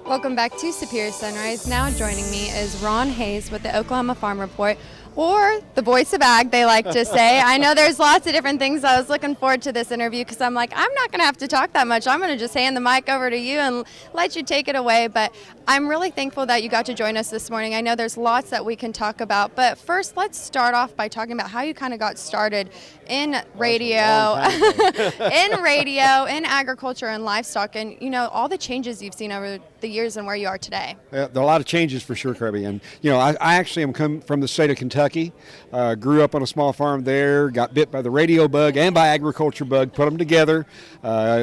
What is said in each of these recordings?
Welcome back to Superior Sunrise. Now joining me is Ron Hayes with the Oklahoma Farm Report, or the voice of ag, they like to say. I know there's lots of different things. I was looking forward to this interview because I'm like, I'm not going to have to talk that much. I'm going to just hand the mic over to you and let you take it away. But I'm really thankful that you got to join us this morning. I know there's lots that we can talk about. But first, let's start off by talking about how you kind of got started in radio, in agriculture and livestock, and, you know, all the changes you've seen over the years and where you are today. There are a lot of changes for sure, Kirby. And, you know, I actually am come from the state of Kentucky, grew up on a small farm there, got bit by the radio bug and by agriculture bug, put them together,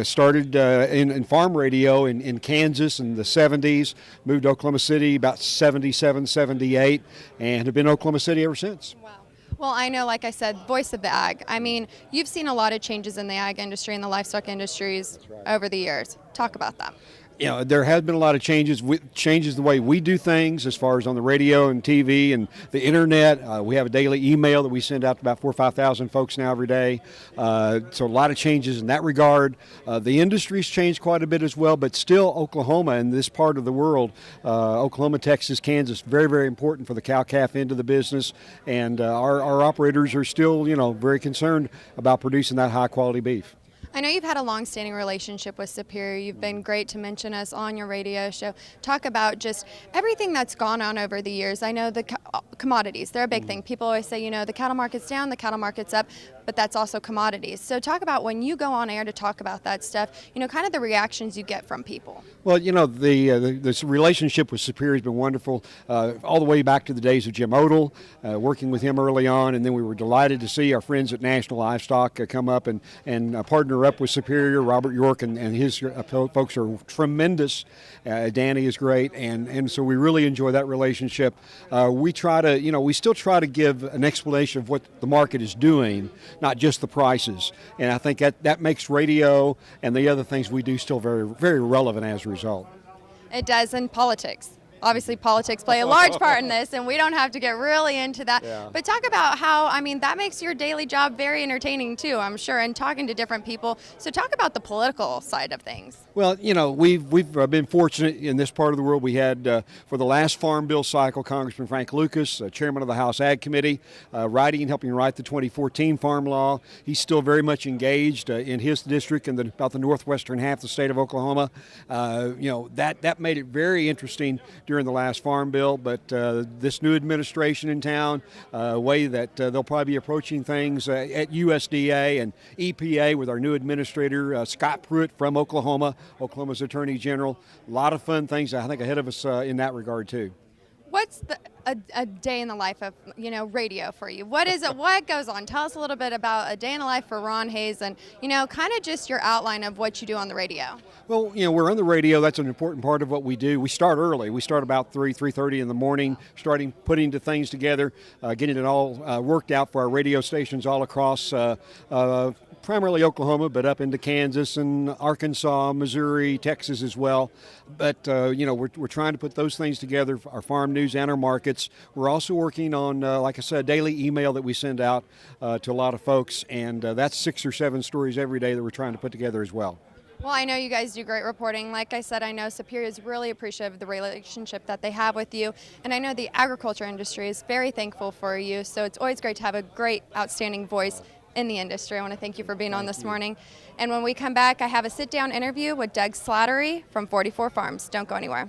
started in farm radio in Kansas in the 70s, moved to Oklahoma City about 77, 78, and have been in Oklahoma City ever since. Wow. Well, I know, like I said, voice of the ag. I mean, you've seen a lot of changes in the ag industry and the livestock industries over the years. Talk about that. You know, there has been a lot of changes the way we do things as far as on the radio and TV and the internet. We have a daily email that we send out to about 4,000 or 5,000 folks now every day. So a lot of changes in that regard. The industry's changed quite a bit as well, but still Oklahoma and this part of the world, Oklahoma, Texas, Kansas, very, very important for the cow-calf end of the business. And our operators are still, you know, very concerned about producing that high-quality beef. I know you've had a long-standing relationship with Superior. You've been great to mention us on your radio show. Talk about just everything that's gone on over the years. I know the commodities, they're a big thing. People always say, you know, the cattle market's down, the cattle market's up, but that's also commodities. So talk about when you go on air to talk about that stuff, you know, kind of the reactions you get from people. Well, you know, this relationship with Superior has been wonderful all the way back to the days of Jim Odell, working with him early on, and then we were delighted to see our friends at National Livestock come up and partner up with Superior. Robert York and his folks are tremendous. Danny is great, and so we really enjoy that relationship. We try to, you know, we still try to give an explanation of what the market is doing, not just the prices. And I think that makes radio and the other things we do still very, very relevant as a result. It does in politics. Obviously, politics play a large part in this, and we don't have to get really into that. Yeah. But talk about how, I mean, that makes your daily job very entertaining, too, I'm sure, and talking to different people. So talk about the political side of things. Well, you know, we've been fortunate in this part of the world. We had, for the last Farm Bill cycle, Congressman Frank Lucas, chairman of the House Ag Committee, writing and helping write the 2014 Farm Law. He's still very much engaged in his district in about the northwestern half of the state of Oklahoma. You know, that made it very interesting during the last Farm Bill, but this new administration in town, way that they'll probably be approaching things at USDA and EPA with our new administrator, Scott Pruitt from Oklahoma, Oklahoma's Attorney General. A lot of fun things, I think, ahead of us in that regard, too. What's a day in the life of, you know, radio for you? What is it? What goes on? Tell us a little bit about a day in the life for Ron Hayes and, you know, kind of just your outline of what you do on the radio. Well, you know, we're on the radio. That's an important part of what we do. We start early. We start about 3:30 in the morning, putting the things together, getting it all worked out for our radio stations all across primarily Oklahoma, but up into Kansas and Arkansas, Missouri, Texas as well. But, you know, we're trying to put those things together, our farm news and our markets. We're also working on, like I said, a daily email that we send out to a lot of folks, and that's 6 or 7 stories every day that we're trying to put together as well. Well, I know you guys do great reporting. Like I said, I know Superior is really appreciative of the relationship that they have with you. And I know the agriculture industry is very thankful for you. So it's always great to have a great, outstanding voice in the industry. I want to thank you for being on this morning. And when we come back, I have a sit-down interview with Doug Slattery from 44 Farms. Don't go anywhere.